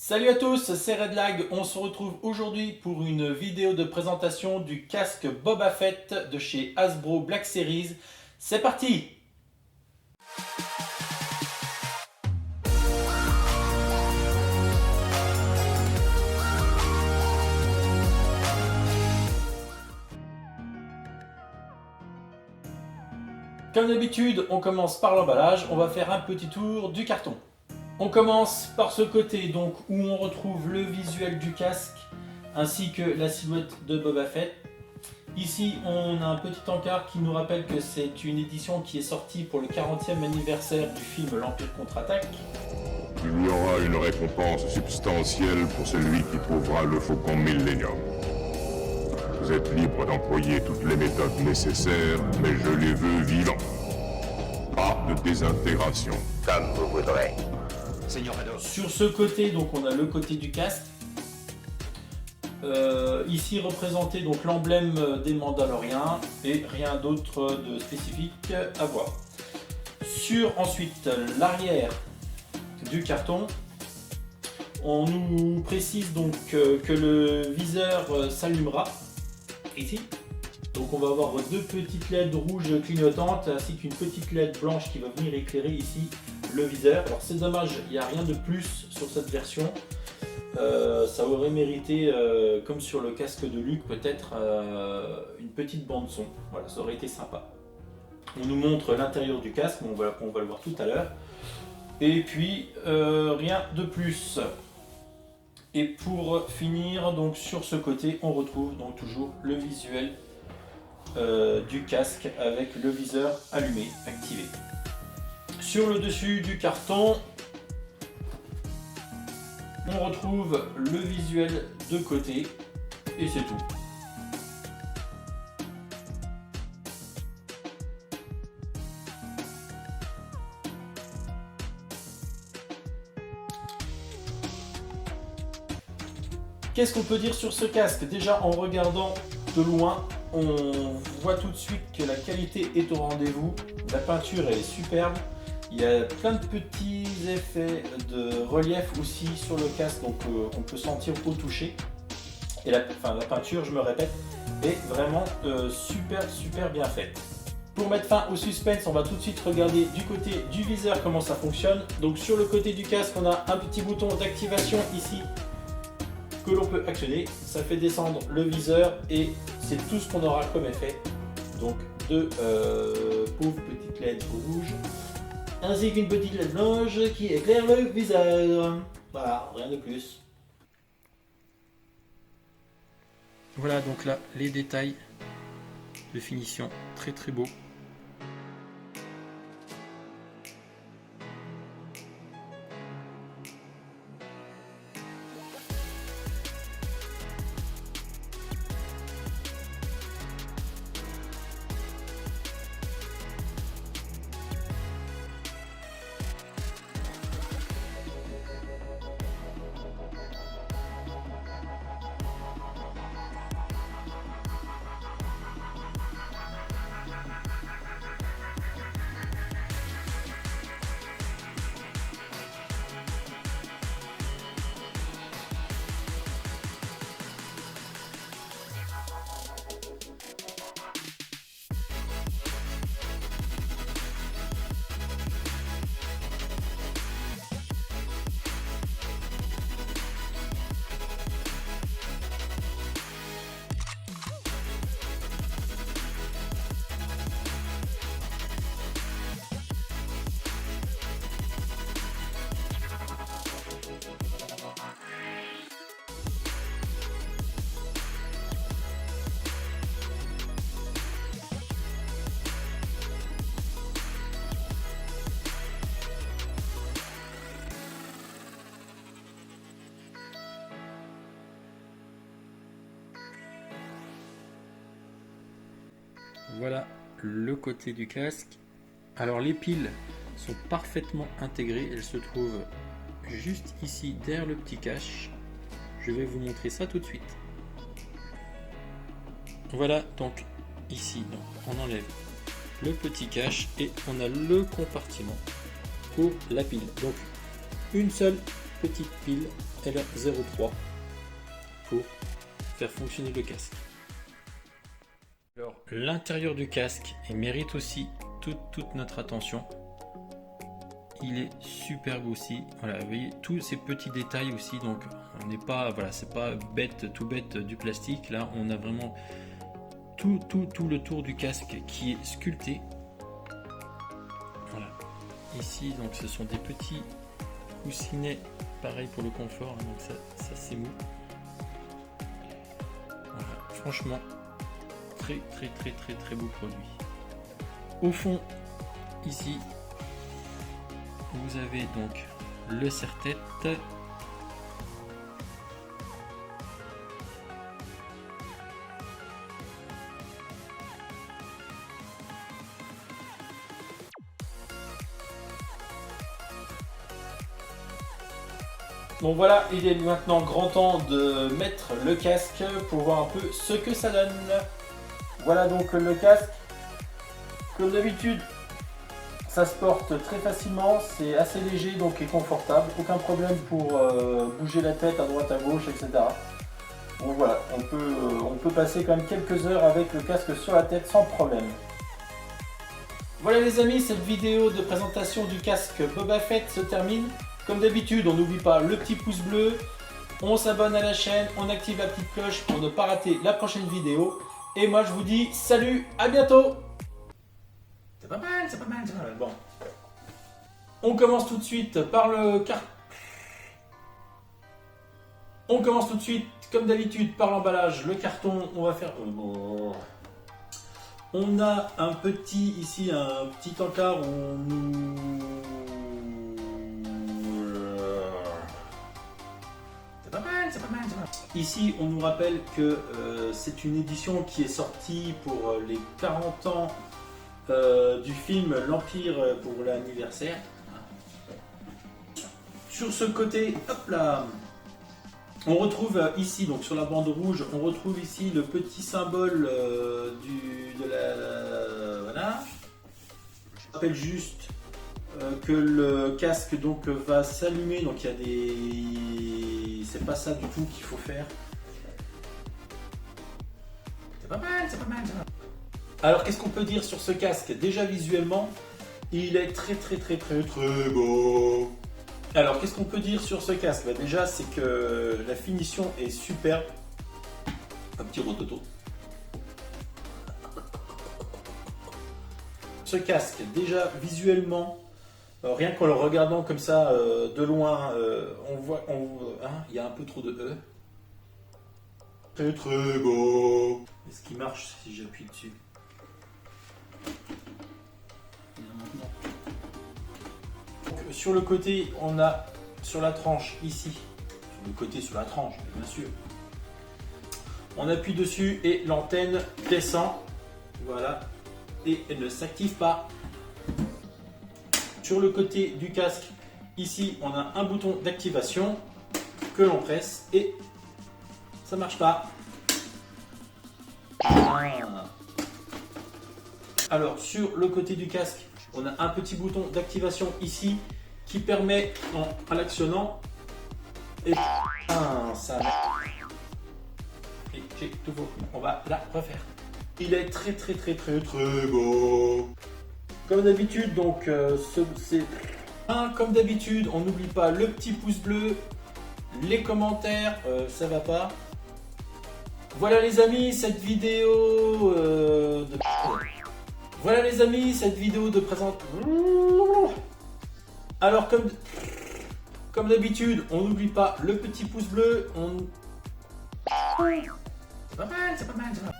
Salut à tous, c'est Redlag. On se retrouve aujourd'hui pour une vidéo de présentation du casque Boba Fett de chez Hasbro Black Series. C'est parti! Comme d'habitude, on commence par l'emballage. On va faire un petit tour du carton. On commence par ce côté donc où on retrouve le visuel du casque ainsi que la silhouette de Boba Fett. Ici on a un petit encart qui nous rappelle que c'est une édition qui est sortie pour le 40e anniversaire du film L'Empire contre-attaque. Il y aura une récompense substantielle pour celui qui trouvera le Faucon Millennium. Vous êtes libre d'employer toutes les méthodes nécessaires, mais je les veux vivants. Pas de désintégration. Comme vous voudrez. Sur ce côté, donc on a le côté du casque. Ici représenté donc l'emblème des Mandaloriens et rien d'autre de spécifique à voir. Sur ensuite l'arrière du carton, on nous précise donc que le viseur s'allumera ici. Donc on va avoir deux petites LED rouges clignotantes ainsi qu'une petite LED blanche qui va venir éclairer ici le viseur. Alors c'est dommage, il n'y a rien de plus sur cette version. Ça aurait mérité, comme sur le casque de Luke, peut-être une petite bande son. Voilà, ça aurait été sympa. On nous montre l'intérieur du casque, on va le voir tout à l'heure. Et puis rien de plus. Et pour finir, donc sur ce côté, on retrouve donc toujours le visuel du casque avec le viseur allumé, activé. Sur le dessus du carton, on retrouve le visuel de côté et c'est tout. Qu'est-ce qu'on peut dire sur ce casque? Déjà en regardant de loin, on voit tout de suite que la qualité est au rendez-vous. La peinture elle est superbe. Il y a plein de petits effets de relief aussi sur le casque, donc on peut sentir au toucher. Et la peinture, je me répète, est vraiment super bien faite. Pour mettre fin au suspense, on va tout de suite regarder du côté du viseur comment ça fonctionne. Donc sur le côté du casque, on a un petit bouton d'activation ici que l'on peut actionner. Ça fait descendre le viseur et c'est tout ce qu'on aura comme effet. Donc deux pauvres petites LED rouges, ainsi qu'une petite LED blanche qui éclaire le viseur. Voilà, rien de plus. Voilà donc là les détails de finition, très beau. Voilà le côté du casque. Alors les piles sont parfaitement intégrées, elles se trouvent juste ici derrière le petit cache. Je vais vous montrer ça tout de suite. Voilà donc ici, donc, on enlève le petit cache et on a le compartiment pour la pile. Donc une seule petite pile LR03 pour faire fonctionner le casque. Alors l'intérieur du casque mérite aussi toute notre attention. Il est superbe aussi. Voilà, vous voyez tous ces petits détails aussi. Donc on n'est pas, voilà, c'est pas tout bête du plastique. Là, on a vraiment tout le tour du casque qui est sculpté. Voilà. Ici, donc ce sont des petits coussinets, pareil pour le confort. Hein, donc ça c'est mou. Voilà. Franchement, très beau produit. Au fond, ici. Vous avez donc le serre-tête. Bon voilà, il est maintenant grand temps de mettre le casque pour voir un peu ce que ça donne. Voilà donc le casque. Comme d'habitude, ça se porte très facilement, c'est assez léger donc et confortable, aucun problème pour bouger la tête à droite à gauche, etc. Donc voilà, on peut passer quand même quelques heures avec le casque sur la tête sans problème. Voilà les amis, cette vidéo de présentation du casque Boba Fett se termine. Comme d'habitude, on n'oublie pas le petit pouce bleu, on s'abonne à la chaîne, on active la petite cloche pour ne pas rater la prochaine vidéo. Et moi je vous dis salut, à bientôt! C'est pas mal, c'est pas mal. Bon. On commence tout de suite par le carton. On commence tout de suite, comme d'habitude, par l'emballage. Le carton, on va faire... On a un petit, ici, un petit encart où on nous... C'est pas mal, c'est pas mal, c'est pas mal. Ici, on nous rappelle que c'est une édition qui est sortie pour les 40 ans du film L'Empire pour l'anniversaire. Sur ce côté, hop là, on retrouve ici, donc sur la bande rouge, on retrouve ici le petit symbole de la... Voilà. Je rappelle juste que le casque donc va s'allumer, donc il y a des... C'est pas ça du tout qu'il faut faire. C'est pas mal, c'est pas mal, c'est pas mal. Alors qu'est-ce qu'on peut dire sur ce casque? Déjà visuellement, il est très beau. Alors qu'est-ce qu'on peut dire sur ce casque? Bah, déjà c'est que la finition est superbe. Un petit rototo. Ce casque, déjà visuellement, rien qu'en le regardant comme ça de loin, on voit, il y a un peu trop de E. Très beau. Est-ce qu'il marche si j'appuie dessus? Donc, sur le côté, on a sur la tranche ici, sur le côté sur la tranche, bien sûr. On appuie dessus et l'antenne descend, voilà, et elle ne s'active pas. Sur le côté du casque, ici, on a un bouton d'activation que l'on presse et ça marche pas. Alors sur le côté du casque, on a un petit bouton d'activation ici qui permet, en l'actionnant, et ça. Et j'ai tout beau. On va la refaire. Il est très beau. Comme d'habitude, donc c'est comme d'habitude, on n'oublie pas le petit pouce bleu, les commentaires, ça va pas. Voilà les amis, cette vidéo Voilà les amis, cette vidéo de présentation. Alors comme d'habitude, on n'oublie pas le petit pouce bleu. C'est pas mal, c'est pas mal, c'est pas mal.